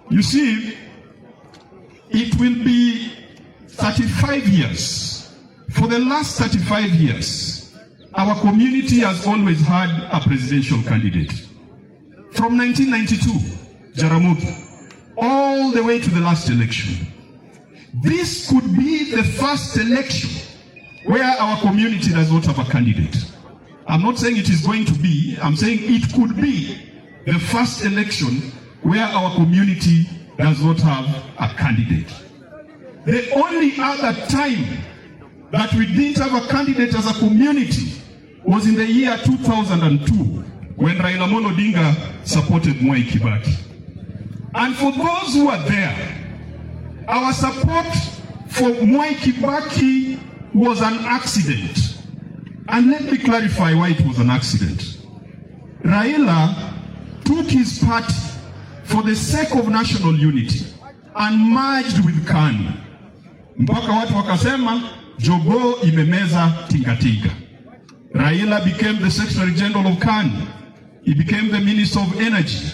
You see, it will be 35 years. For the last 35 years, our community has always had a presidential candidate. From 1992, Jaramogi, all the way to the last election. This could be the first election where our community does not have a candidate. I'm not saying it is going to be, I'm saying it could be the first election where our community does not have a candidate. The only other time that we didn't have a candidate as a community was in the year 2002 when Raila Amolo Odinga supported Mwai Kibaki. And for those who are there, our support for Mwai Kibaki was an accident. And let me clarify why it was an accident. Raila took his party for the sake of national unity and merged with KANU. Mpaka watu wakasema, jogoo imemeza tingatinga. Raila became the Secretary General of KANU. He became the Minister of Energy.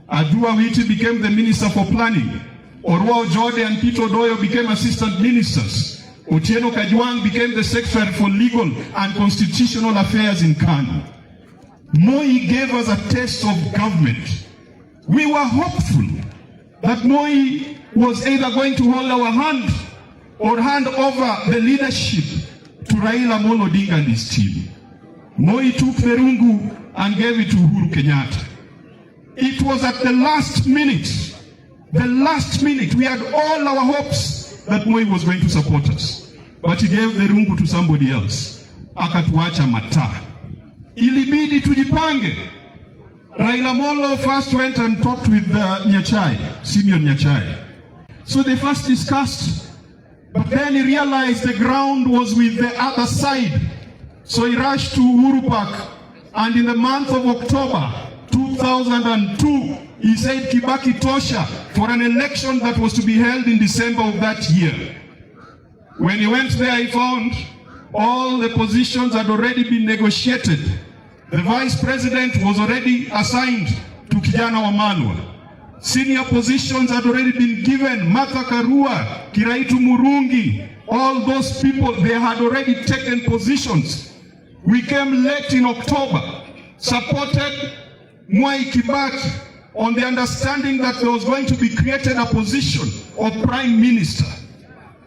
Adua Witi became the Minister for Planning. Orwa Ojode and Peter Odoyo became Assistant Ministers. Otieno Kajwang became the Secretary for Legal and Constitutional Affairs in KANU. Moi gave us a taste of government. We were hopeful that Moi was either going to hold our hand or hand over the leadership to Raila Amolo Odinga and his team. Moi took the rungu and gave it to Uhuru Kenyatta. It was at the last minute, we had all our hopes that Moi was going to support us. But he gave the rungu to somebody else. Akatuacha mataa. Ilibidi tujipange. Raila Amolo first went and talked with Nyachai, Simeon Nyachai. So they first discussed, but then he realized the ground was with the other side. So he rushed to Uhuru Park, and in the month of October 2002, he said Kibaki tosha for an election that was to be held in December of that year. When he went there, he found all the positions had already been negotiated. The vice president was already assigned to Kijana Wamalwa. Senior positions had already been given. Martha Karua, Kiraitu Murungi, all those people, they had already taken positions. We came late in October, supported Mwai Kibaki on the understanding that there was going to be created a position of prime minister.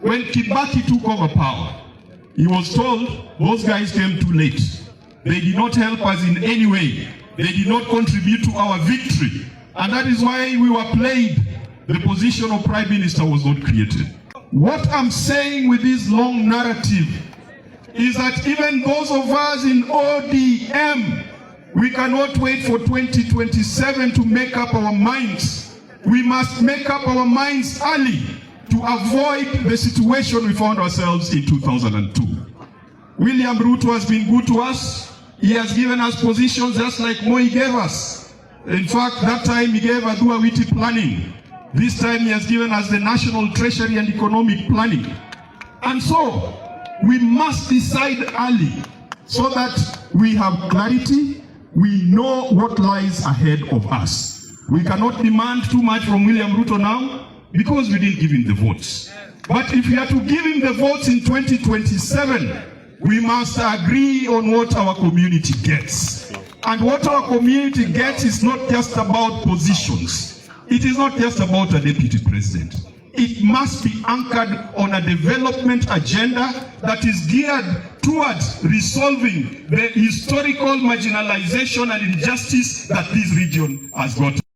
When Kibaki took over power, he was told those guys came too late. They did not help us in any way. They did not contribute to our victory. And that is why we were played. The position of prime minister was not created. What I'm saying with this long narrative is that even those of us in ODM, we cannot wait for 2027 to make up our minds. We must make up our minds early to avoid the situation we found ourselves in 2002. William Ruto has been good to us. He has given us positions just like Moi gave us. In fact, that time he gave Adua Witi planning. This time he has given us the national treasury and economic planning. And so, we must decide early so that we have clarity, we know what lies ahead of us. We cannot demand too much from William Ruto now because we didn't give him the votes. But if we are to give him the votes in 2027, we must agree on what our community gets. And what our community gets is not just about positions. It is not just about a deputy president. It must be anchored on a development agenda that is geared towards resolving the historical marginalization and injustice that this region has got.